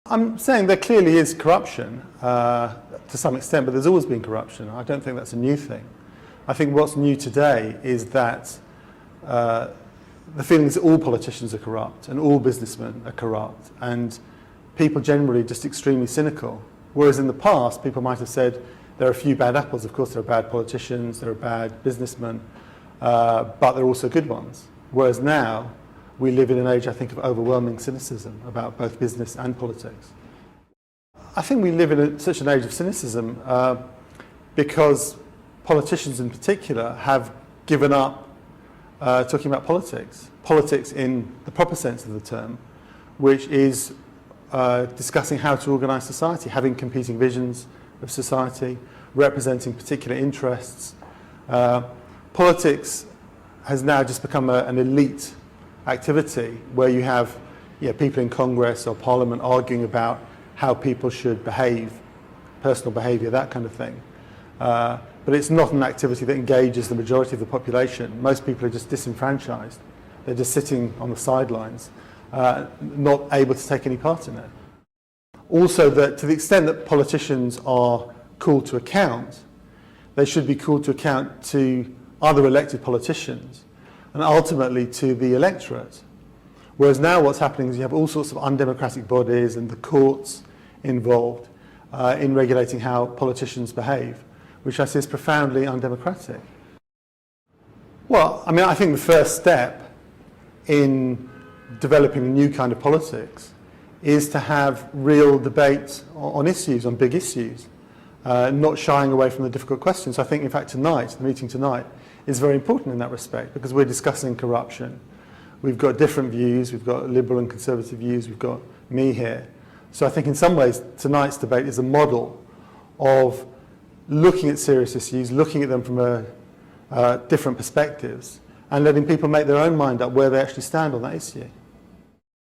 I'm saying there clearly is corruption to some extent, but there's always been corruption. I don't think that's a new thing. I think what's new today is that the feeling is that all politicians are corrupt and all businessmen are corrupt and people generally just extremely cynical. Whereas in the past, people might have said there are a few bad apples. Of course, there are bad politicians, there are bad businessmen, but there are also good ones. Whereas now, we live in an age, I think, of overwhelming cynicism about both business and politics. I think we live in such an age of cynicism because politicians in particular have given up talking about politics. Politics in the proper sense of the term, which is discussing how to organise society, having competing visions of society, representing particular interests. Politics has now just become an elite activity where you have people in Congress or Parliament arguing about how people should behave, personal behaviour, that kind of thing. But it's not an activity that engages the majority of the population. Most people are just disenfranchised. They're just sitting on the sidelines, not able to take any part in it. Also, that to the extent that politicians are called to account, they should be called to account to other elected politicians and ultimately to the electorate. Whereas now what's happening is you have all sorts of undemocratic bodies and the courts involved in regulating how politicians behave, which I see as profoundly undemocratic. Well, I mean, I think the first step in developing a new kind of politics is to have real debate on issues, on big issues, not shying away from the difficult questions. I think, in fact, tonight, the meeting tonight, is very important in that respect because we're discussing corruption. We've got different views, we've got liberal and conservative views, we've got me here. So I think in some ways tonight's debate is a model of looking at serious issues, looking at them from different perspectives and letting people make their own mind up where they actually stand on that issue.